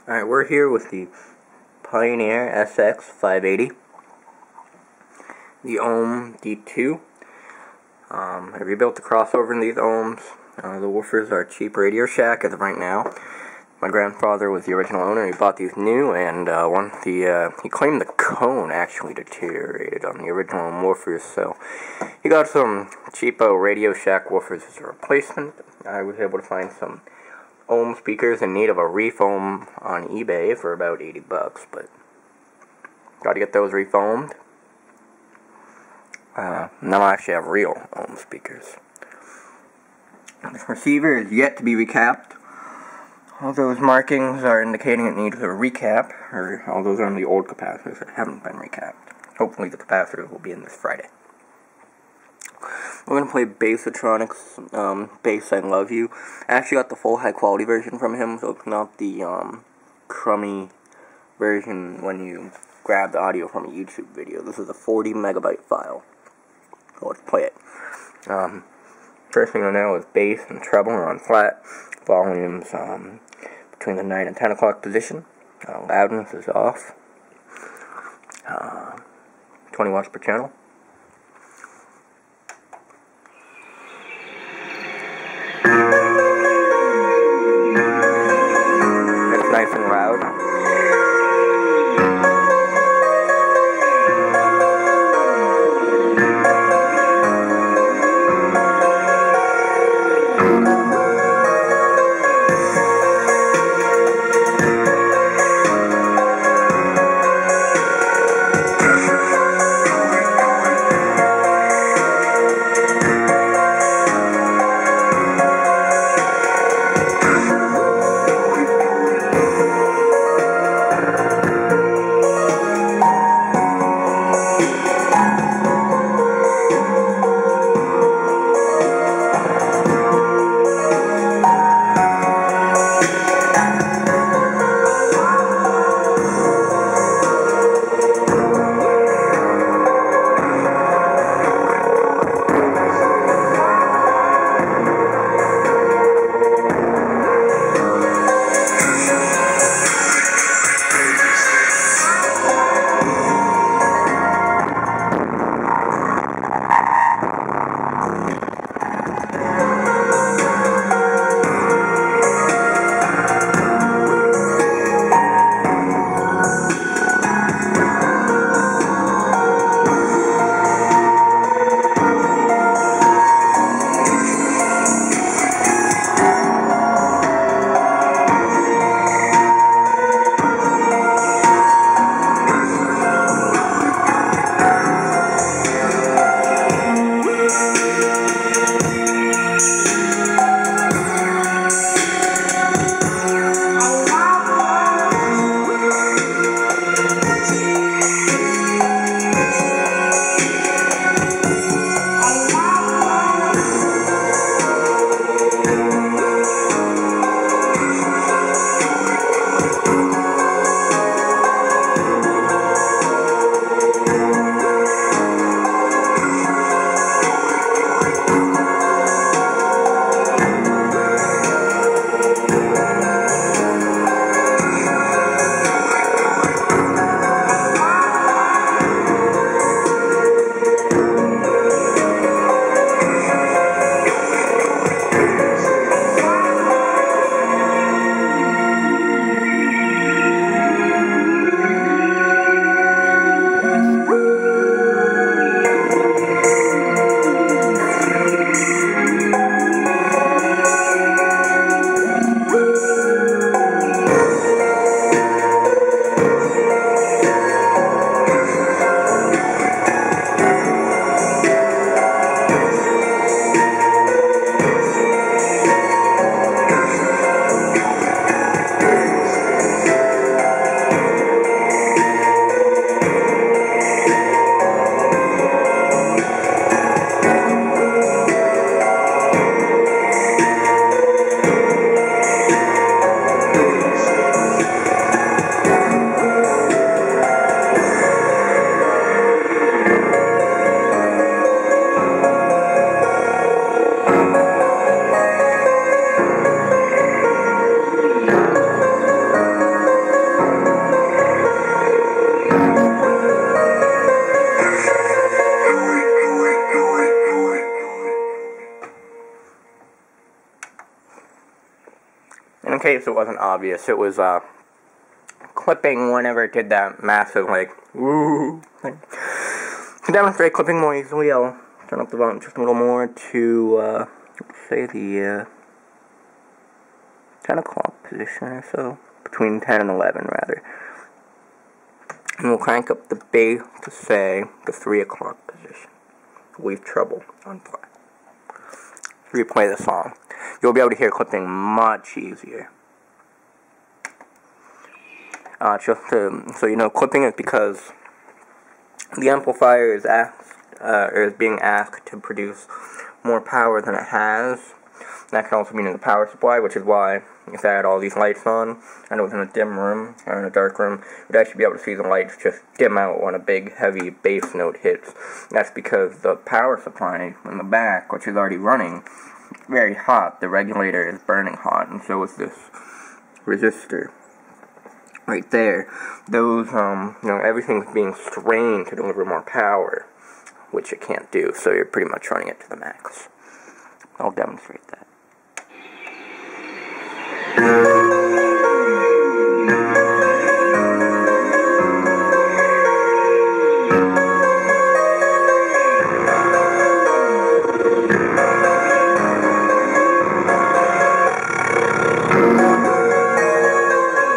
Alright, we're here with the Pioneer SX-580, the Ohm D2. I rebuilt the crossover in these ohms. The woofers are cheap Radio Shack as of right now. My grandfather was the original owner. He bought these new, and he claimed the cone actually deteriorated on the original woofers, so he got some cheapo Radio Shack woofers as a replacement. I was able to find some ohm speakers in need of a refoam on eBay for about $80, but got to get those refoamed. Now I actually have real ohm speakers. This receiver is yet to be recapped. All those markings are indicating it needs a recap, or all those are on the old capacitors that haven't been recapped. Hopefully the capacitors will be in this Friday. We're going to play Bassatronics, Bass I Love You. I actually got the full high quality version from him, so it's not the crummy version when you grab the audio from a YouTube video. This is a 40 megabyte file. So let's play it. First thing I know is bass and treble are on flat. Volumes between the 9 and 10 o'clock position. Loudness is off. 20 watts per channel. It's nice and loud. And in case it wasn't obvious, it was clipping whenever it did that massive, like, woo thing. To demonstrate clipping more easily, I'll turn up the volume just a little more to, let's say the 10 o'clock position or so. Between 10 and 11, rather. And we'll crank up the bass to, say, the 3 o'clock position. Leave treble on flat. Replay the song. You'll be able to hear clipping much easier. So you know, clipping is because the amplifier is being asked to produce more power than it has. That can also mean in the power supply, which is why if I had all these lights on, and it was in a dim room, or in a dark room, you'd actually be able to see the lights just dim out when a big, heavy bass note hits. That's because the power supply in the back, which is already running, very hot. The regulator is burning hot, and so is this resistor. Right there. Those, everything's being strained to deliver more power, which it can't do, so you're pretty much running it to the max. I'll demonstrate that.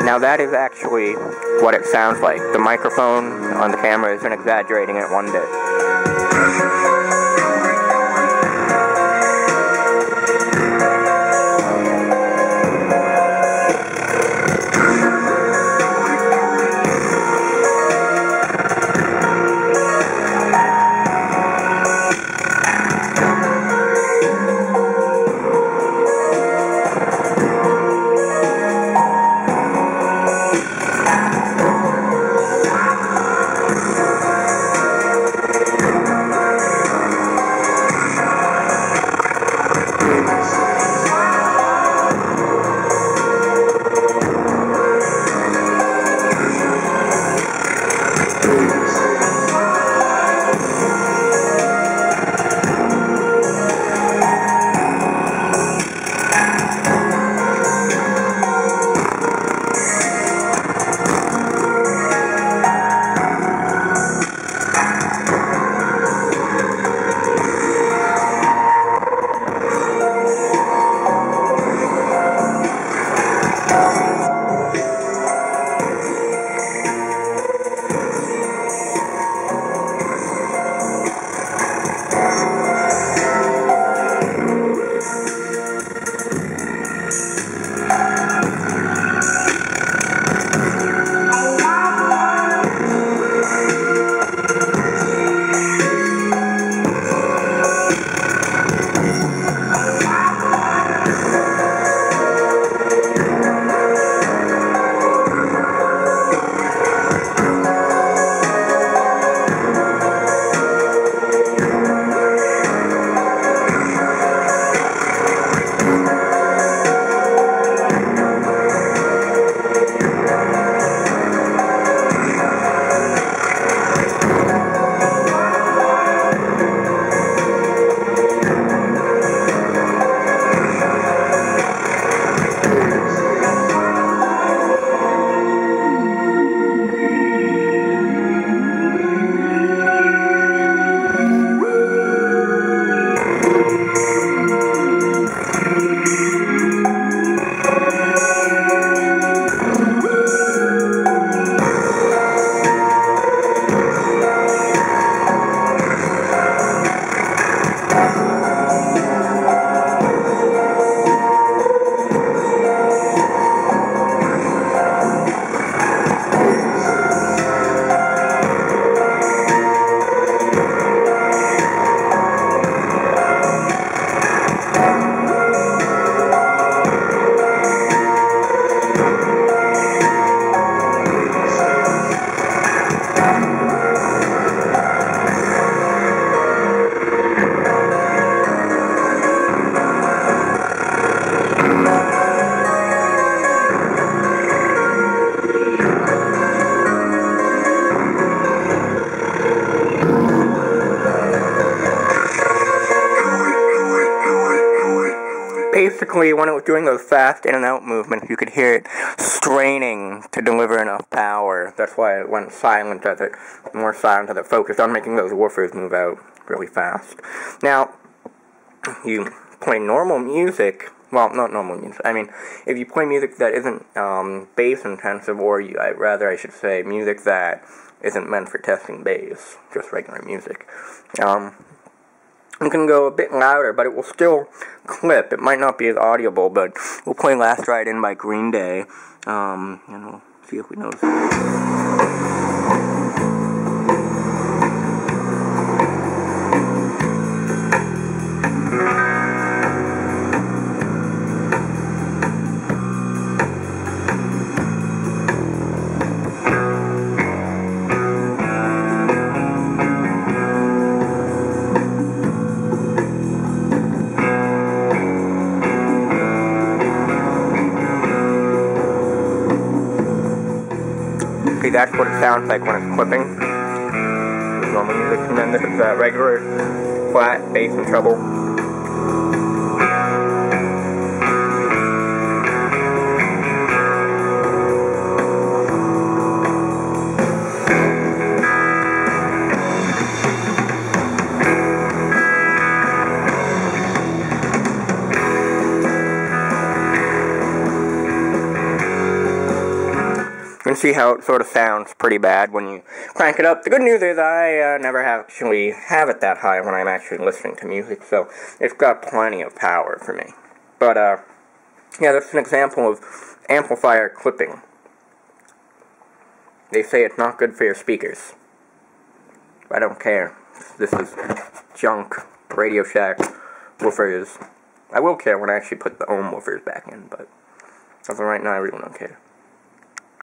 Now that is actually what it sounds like. The microphone on the camera isn't exaggerating it one bit. basically, when it was doing those fast in and out movements, you could hear it straining to deliver enough power. That's why it went silent more silent as it focused on making those woofers move out really fast. Now, you play normal music, well, not normal music, I mean, if you play music that isn't bass intensive, or I should say, music that isn't meant for testing bass, just regular music, you can go a bit louder, but it will still clip. It might not be as audible, but we'll play Last Ride In by Green Day, and we'll see if we notice it. See, that's what it sounds like when it's clipping. Normal music, and then this is regular, flat, bass and treble. You can see how it sort of sounds pretty bad when you crank it up. The good news is I never actually have it that high when I'm actually listening to music, so it's got plenty of power for me. But, yeah, that's an example of amplifier clipping. They say it's not good for your speakers. I don't care. This is junk. Radio Shack woofers. I will care when I actually put the ohm woofers back in, but as of right now, I really don't care.